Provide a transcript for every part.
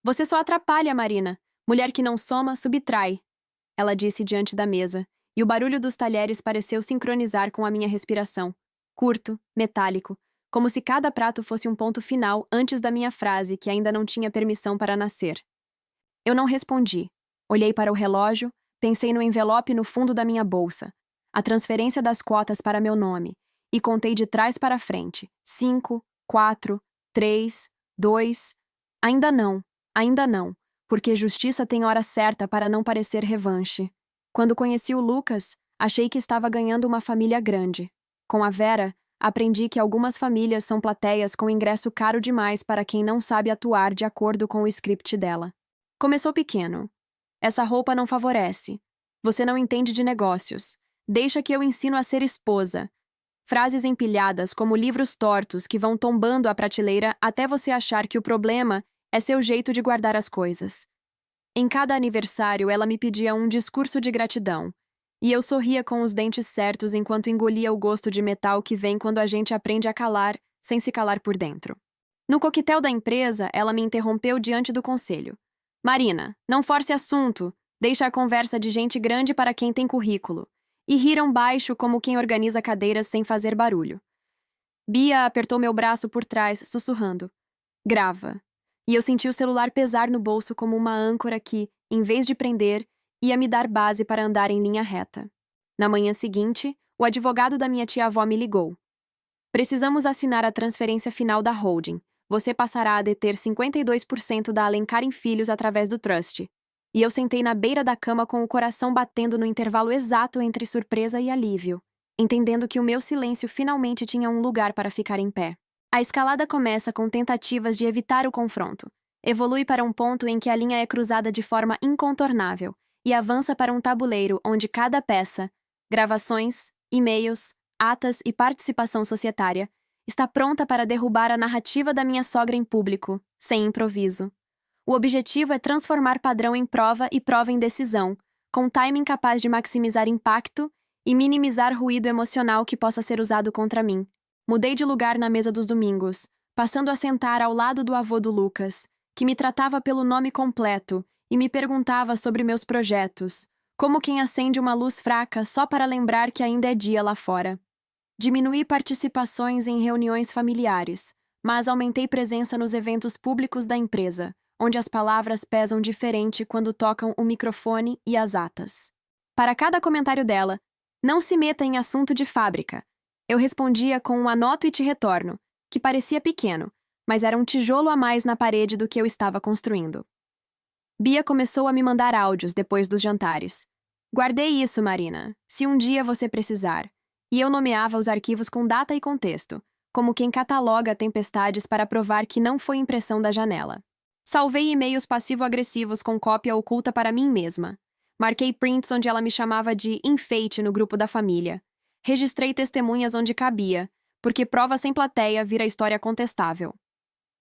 Você só atrapalha, Marina. Mulher que não soma, subtrai, ela disse diante da mesa, e o barulho dos talheres pareceu sincronizar com a minha respiração. Curto, metálico, como se cada prato fosse um ponto final antes da minha frase que ainda não tinha permissão para nascer. Eu não respondi. Olhei para o relógio, pensei no envelope no fundo da minha bolsa, a transferência das cotas para meu nome, e contei de trás para frente. 5, 4, 3, 2. Ainda não, ainda não, porque justiça tem hora certa para não parecer revanche. Quando conheci o Lucas, achei que estava ganhando uma família grande. Com a Vera, aprendi que algumas famílias são plateias com ingresso caro demais para quem não sabe atuar de acordo com o script dela. Começou pequeno. Essa roupa não favorece. Você não entende de negócios. Deixa que eu ensino a ser esposa. Frases empilhadas como livros tortos que vão tombando a prateleira até você achar que o problema é seu jeito de guardar as coisas. Em cada aniversário, ela me pedia um discurso de gratidão. E eu sorria com os dentes certos enquanto engolia o gosto de metal que vem quando a gente aprende a calar, sem se calar por dentro. No coquetel da empresa, ela me interrompeu diante do conselho. Marina, não force assunto. Deixa a conversa de gente grande para quem tem currículo. E riram baixo como quem organiza cadeiras sem fazer barulho. Bia apertou meu braço por trás, sussurrando. Grava. E eu senti o celular pesar no bolso como uma âncora que, em vez de prender, ia me dar base para andar em linha reta. Na manhã seguinte, o advogado da minha tia-avó me ligou. Precisamos assinar a transferência final da holding. Você passará a deter 52% da Alencar em Filhos através do trust. E eu sentei na beira da cama com o coração batendo no intervalo exato entre surpresa e alívio, entendendo que o meu silêncio finalmente tinha um lugar para ficar em pé. A escalada começa com tentativas de evitar o confronto, evolui para um ponto em que a linha é cruzada de forma incontornável e avança para um tabuleiro onde cada peça, gravações, e-mails, atas e participação societária, está pronta para derrubar a narrativa da minha sogra em público, sem improviso. O objetivo é transformar padrão em prova e prova em decisão, com timing capaz de maximizar impacto e minimizar ruído emocional que possa ser usado contra mim. Mudei de lugar na mesa dos domingos, passando a sentar ao lado do avô do Lucas, que me tratava pelo nome completo e me perguntava sobre meus projetos, como quem acende uma luz fraca só para lembrar que ainda é dia lá fora. Diminuí participações em reuniões familiares, mas aumentei presença nos eventos públicos da empresa, onde as palavras pesam diferente quando tocam o microfone e as atas. Para cada comentário dela, não se meta em assunto de fábrica. Eu respondia com um anoto e te retorno, que parecia pequeno, mas era um tijolo a mais na parede do que eu estava construindo. Bia começou a me mandar áudios depois dos jantares. Guardei isso, Marina, se um dia você precisar. E eu nomeava os arquivos com data e contexto, como quem cataloga tempestades para provar que não foi impressão da janela. Salvei e-mails passivo-agressivos com cópia oculta para mim mesma. Marquei prints onde ela me chamava de enfeite no grupo da família. Registrei testemunhas onde cabia, porque prova sem plateia vira história contestável.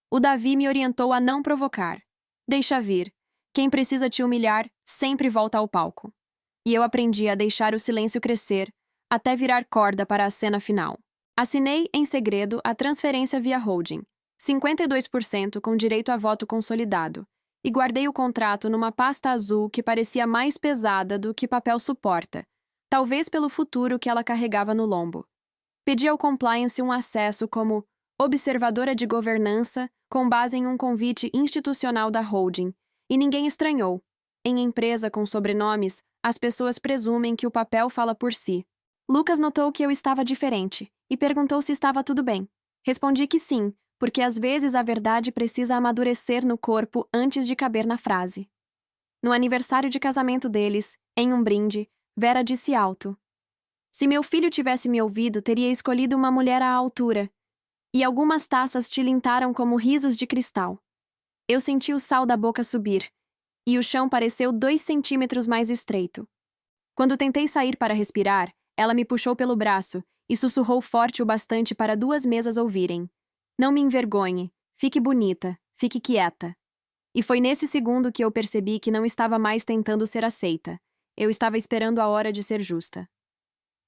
O Davi me orientou a não provocar. Deixa vir. Quem precisa te humilhar sempre volta ao palco. E eu aprendi a deixar o silêncio crescer, até virar corda para a cena final. Assinei, em segredo, a transferência via holding, 52% com direito a voto consolidado, e guardei o contrato numa pasta azul que parecia mais pesada do que papel suporta, talvez pelo futuro que ela carregava no lombo. Pedi ao compliance um acesso como observadora de governança com base em um convite institucional da holding, e ninguém estranhou. Em empresa com sobrenomes, as pessoas presumem que o papel fala por si. Lucas notou que eu estava diferente e perguntou se estava tudo bem. Respondi que sim, porque às vezes a verdade precisa amadurecer no corpo antes de caber na frase. No aniversário de casamento deles, em um brinde, Vera disse alto: se meu filho tivesse me ouvido, teria escolhido uma mulher à altura. E algumas taças tilintaram como risos de cristal. Eu senti o sal da boca subir, e o chão pareceu 2 centímetros mais estreito. Quando tentei sair para respirar, ela me puxou pelo braço e sussurrou forte o bastante para 2 mesas ouvirem. Não me envergonhe, fique bonita, fique quieta. E foi nesse segundo que eu percebi que não estava mais tentando ser aceita. Eu estava esperando a hora de ser justa.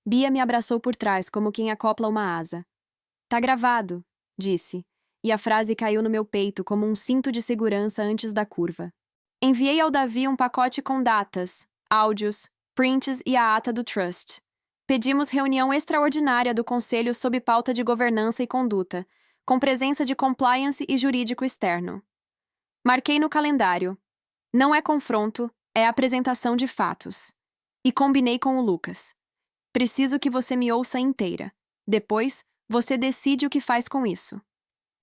Bia me abraçou por trás como quem acopla uma asa. Tá gravado, disse, e a frase caiu no meu peito como um cinto de segurança antes da curva. Enviei ao Davi um pacote com datas, áudios, prints e a ata do Trust. Pedimos reunião extraordinária do Conselho sob pauta de governança e conduta, com presença de compliance e jurídico externo. Marquei no calendário. Não é confronto, é apresentação de fatos. E combinei com o Lucas. Preciso que você me ouça inteira. Depois, você decide o que faz com isso.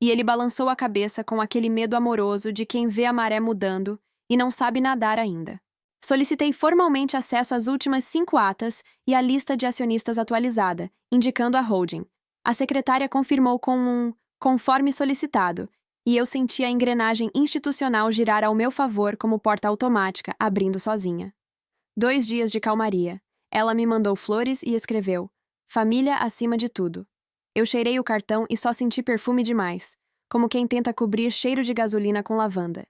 E ele balançou a cabeça com aquele medo amoroso de quem vê a maré mudando e não sabe nadar ainda. Solicitei formalmente acesso às últimas 5 atas e à lista de acionistas atualizada, indicando a holding. A secretária confirmou com um conforme solicitado, e eu senti a engrenagem institucional girar ao meu favor como porta automática, abrindo sozinha. 2 dias de calmaria. Ela me mandou flores e escreveu: família acima de tudo. Eu cheirei o cartão e só senti perfume demais, como quem tenta cobrir cheiro de gasolina com lavanda.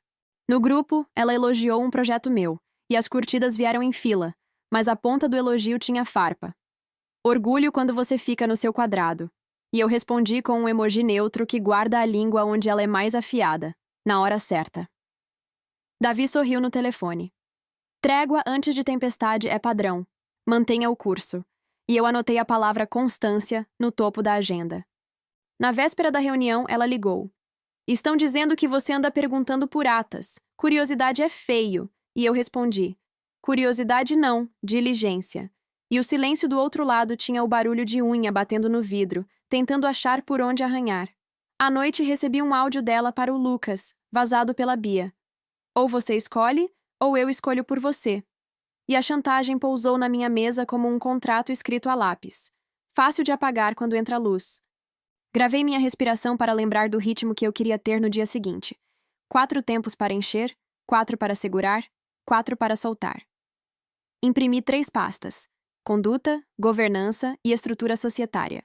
No grupo, ela elogiou um projeto meu, e as curtidas vieram em fila, mas a ponta do elogio tinha farpa. Orgulho quando você fica no seu quadrado. E eu respondi com um emoji neutro que guarda a língua onde ela é mais afiada, na hora certa. Davi sorriu no telefone. Trégua antes de tempestade é padrão. Mantenha o curso. E eu anotei a palavra constância no topo da agenda. Na véspera da reunião, ela ligou. Estão dizendo que você anda perguntando por atas. Curiosidade é feio. E eu respondi. Curiosidade não, diligência. E o silêncio do outro lado tinha o barulho de unha batendo no vidro, tentando achar por onde arranhar. À noite recebi um áudio dela para o Lucas, vazado pela Bia. Ou você escolhe, ou eu escolho por você. E a chantagem pousou na minha mesa como um contrato escrito a lápis. Fácil de apagar quando entra a luz. Gravei minha respiração para lembrar do ritmo que eu queria ter no dia seguinte. 4 tempos para encher, 4 para segurar, 4 para soltar. Imprimi 3 pastas: conduta, governança e estrutura societária.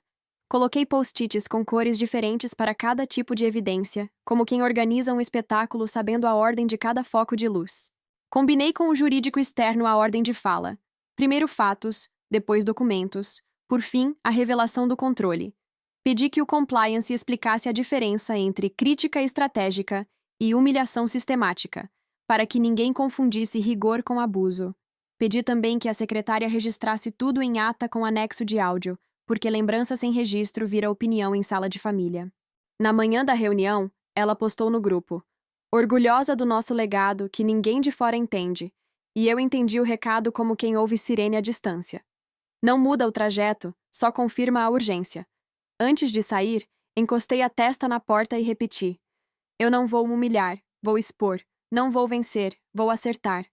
Coloquei post-its com cores diferentes para cada tipo de evidência, como quem organiza um espetáculo sabendo a ordem de cada foco de luz. Combinei com o jurídico externo a ordem de fala. Primeiro fatos, depois documentos, por fim, a revelação do controle. Pedi que o compliance explicasse a diferença entre crítica estratégica e humilhação sistemática, para que ninguém confundisse rigor com abuso. Pedi também que a secretária registrasse tudo em ata com anexo de áudio, porque lembrança sem registro vira opinião em sala de família. Na manhã da reunião, ela postou no grupo: orgulhosa do nosso legado que ninguém de fora entende, e eu entendi o recado como quem ouve sirene à distância. Não muda o trajeto, só confirma a urgência. Antes de sair, encostei a testa na porta e repeti: eu não vou humilhar, vou expor, não vou vencer, vou acertar.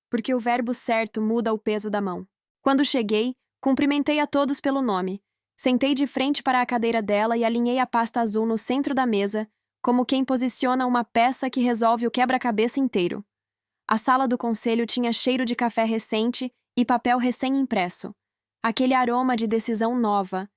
Porque o verbo certo muda o peso da mão. Quando cheguei, cumprimentei a todos pelo nome. Sentei de frente para a cadeira dela e alinhei a pasta azul no centro da mesa, como quem posiciona uma peça que resolve o quebra-cabeça inteiro. A sala do conselho tinha cheiro de café recente e papel recém-impresso. Aquele aroma de decisão nova.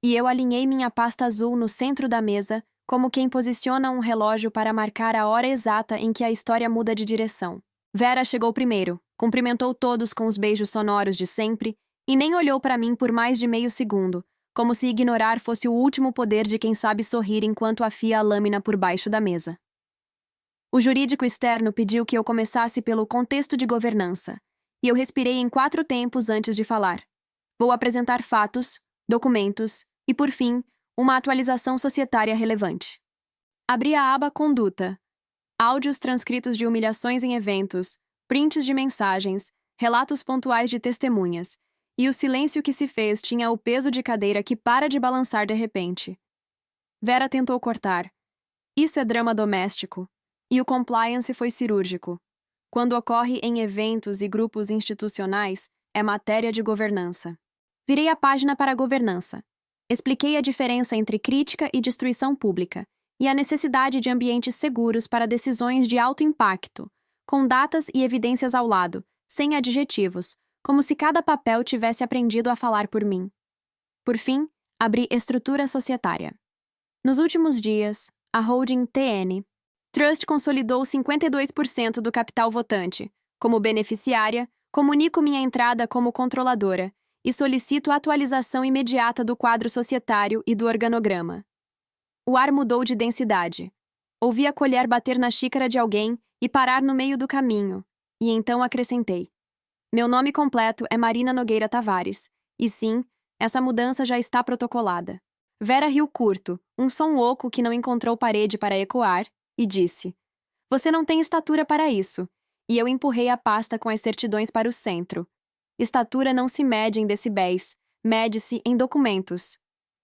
E eu alinhei minha pasta azul no centro da mesa, como quem posiciona um relógio para marcar a hora exata em que a história muda de direção. Vera chegou primeiro, cumprimentou todos com os beijos sonoros de sempre e nem olhou para mim por mais de meio segundo, como se ignorar fosse o último poder de quem sabe sorrir enquanto afia a lâmina por baixo da mesa. O jurídico externo pediu que eu começasse pelo contexto de governança, e eu respirei em 4 tempos antes de falar. Vou apresentar fatos, documentos e, por fim, uma atualização societária relevante. Abri a aba Conduta. Áudios transcritos de humilhações em eventos, prints de mensagens, relatos pontuais de testemunhas, e o silêncio que se fez tinha o peso de cadeira que para de balançar de repente. Vera tentou cortar. Isso é drama doméstico. E o compliance foi cirúrgico. Quando ocorre em eventos e grupos institucionais, é matéria de governança. Virei a página para a governança. Expliquei a diferença entre crítica e destruição pública, e a necessidade de ambientes seguros para decisões de alto impacto, com datas e evidências ao lado, sem adjetivos, como se cada papel tivesse aprendido a falar por mim. Por fim, abri estrutura societária. Nos últimos dias, a holding TN Trust consolidou 52% do capital votante. Como beneficiária, comunico minha entrada como controladora e solicito atualização imediata do quadro societário e do organograma. O ar mudou de densidade. Ouvi a colher bater na xícara de alguém e parar no meio do caminho, e então acrescentei. Meu nome completo é Marina Nogueira Tavares, e sim, essa mudança já está protocolada. Vera riu curto, um som oco que não encontrou parede para ecoar, e disse: Você não tem estatura para isso. E eu empurrei a pasta com as certidões para o centro. Estatura não se mede em decibéis, mede-se em documentos.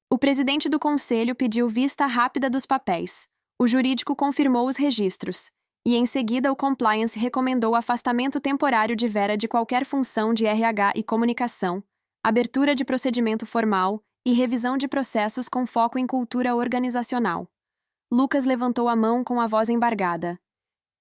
O presidente do conselho pediu vista rápida dos papéis. O jurídico confirmou os registros. E em seguida o compliance recomendou afastamento temporário de Vera de qualquer função de RH e comunicação, abertura de procedimento formal e revisão de processos com foco em cultura organizacional. Lucas levantou a mão com a voz embargada.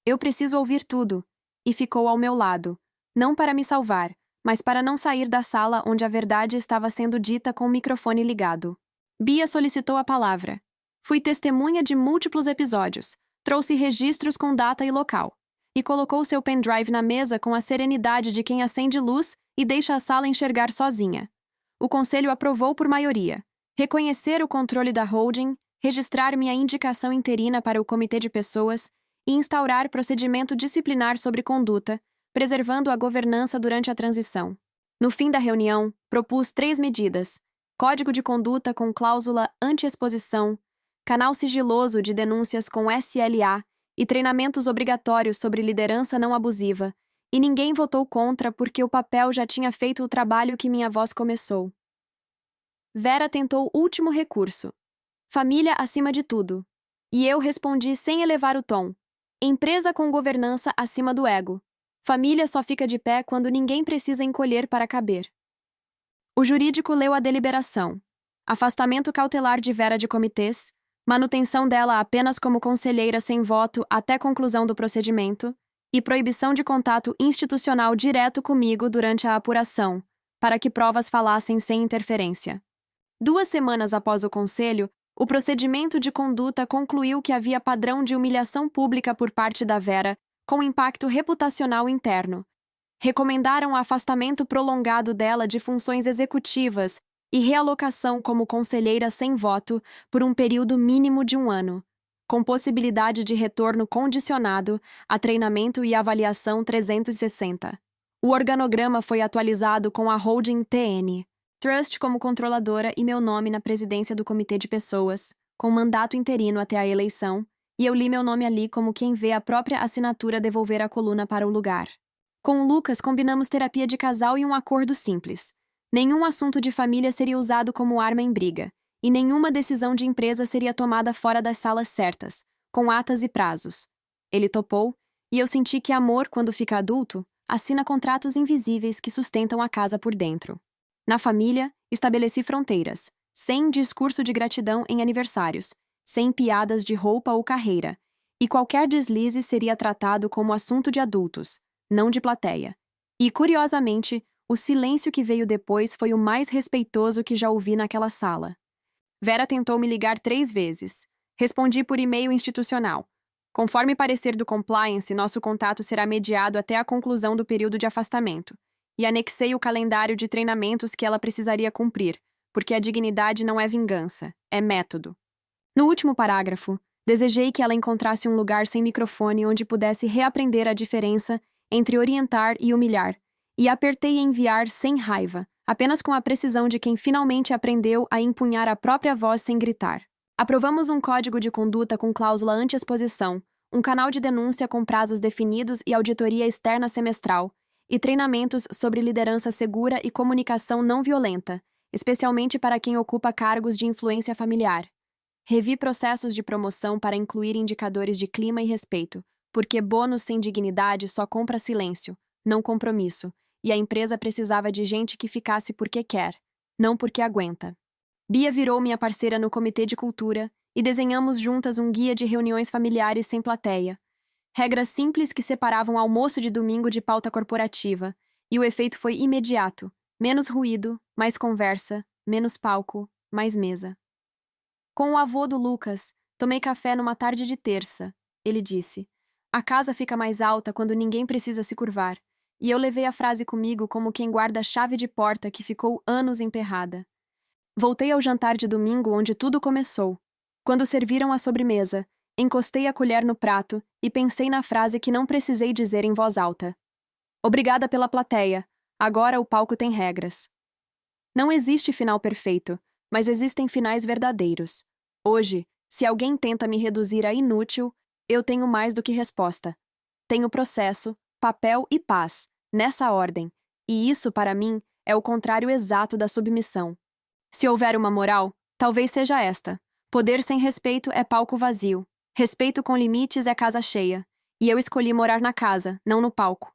Eu preciso ouvir tudo. E ficou ao meu lado, não para me salvar, mas para não sair da sala onde a verdade estava sendo dita com o microfone ligado. Bia solicitou a palavra. Fui testemunha de múltiplos episódios, trouxe registros com data e local, e colocou seu pendrive na mesa com a serenidade de quem acende luz e deixa a sala enxergar sozinha. O conselho aprovou por maioria. Reconhecer o controle da holding, registrar minha indicação interina para o comitê de pessoas e instaurar procedimento disciplinar sobre conduta, preservando a governança durante a transição. No fim da reunião, propus 3 medidas: código de conduta com cláusula anti-exposição, canal sigiloso de denúncias com SLA e treinamentos obrigatórios sobre liderança não abusiva, e ninguém votou contra porque o papel já tinha feito o trabalho que minha voz começou. Vera tentou último recurso. Família acima de tudo. E eu respondi sem elevar o tom. Empresa com governança acima do ego. Família só fica de pé quando ninguém precisa encolher para caber. O jurídico leu a deliberação. Afastamento cautelar de Vera de comitês, manutenção dela apenas como conselheira sem voto até conclusão do procedimento e proibição de contato institucional direto comigo durante a apuração, para que provas falassem sem interferência. 2 semanas após o conselho, o procedimento de conduta concluiu que havia padrão de humilhação pública por parte da Vera, com impacto reputacional interno. Recomendaram o afastamento prolongado dela de funções executivas e realocação como conselheira sem voto por um período mínimo de 1 ano, com possibilidade de retorno condicionado a treinamento e avaliação 360. O organograma foi atualizado com a holding TN. Trust como controladora e meu nome na presidência do comitê de pessoas, com mandato interino até a eleição, e eu li meu nome ali como quem vê a própria assinatura devolver a coluna para o lugar. Com o Lucas, combinamos terapia de casal e um acordo simples. Nenhum assunto de família seria usado como arma em briga, e nenhuma decisão de empresa seria tomada fora das salas certas, com atas e prazos. Ele topou, e eu senti que amor, quando fica adulto, assina contratos invisíveis que sustentam a casa por dentro. Na família, estabeleci fronteiras, sem discurso de gratidão em aniversários, sem piadas de roupa ou carreira, e qualquer deslize seria tratado como assunto de adultos, não de plateia. E, curiosamente, o silêncio que veio depois foi o mais respeitoso que já ouvi naquela sala. Vera tentou me ligar 3 vezes. Respondi por e-mail institucional. Conforme parecer do compliance, nosso contato será mediado até a conclusão do período de afastamento. E anexei o calendário de treinamentos que ela precisaria cumprir, porque a dignidade não é vingança, é método. No último parágrafo, desejei que ela encontrasse um lugar sem microfone onde pudesse reaprender a diferença entre orientar e humilhar, e apertei enviar sem raiva, apenas com a precisão de quem finalmente aprendeu a empunhar a própria voz sem gritar. Aprovamos um código de conduta com cláusula anti-exposição, um canal de denúncia com prazos definidos e auditoria externa semestral, e treinamentos sobre liderança segura e comunicação não violenta, especialmente para quem ocupa cargos de influência familiar. Revi processos de promoção para incluir indicadores de clima e respeito, porque bônus sem dignidade só compra silêncio, não compromisso, e a empresa precisava de gente que ficasse porque quer, não porque aguenta. Bia virou minha parceira no comitê de cultura e desenhamos juntas um guia de reuniões familiares sem plateia. Regras simples que separavam almoço de domingo de pauta corporativa, e o efeito foi imediato. Menos ruído, mais conversa, menos palco, mais mesa. Com o avô do Lucas, tomei café numa tarde de terça. Ele disse: "A casa fica mais alta quando ninguém precisa se curvar." E eu levei a frase comigo como quem guarda a chave de porta que ficou anos emperrada. Voltei ao jantar de domingo onde tudo começou. Quando serviram a sobremesa, encostei a colher no prato e pensei na frase que não precisei dizer em voz alta. Obrigada pela plateia. Agora o palco tem regras. Não existe final perfeito, mas existem finais verdadeiros. Hoje, se alguém tenta me reduzir a inútil, eu tenho mais do que resposta. Tenho processo, papel e paz, nessa ordem, e isso, para mim, é o contrário exato da submissão. Se houver uma moral, talvez seja esta: poder sem respeito é palco vazio, respeito com limites é casa cheia, e eu escolhi morar na casa, não no palco.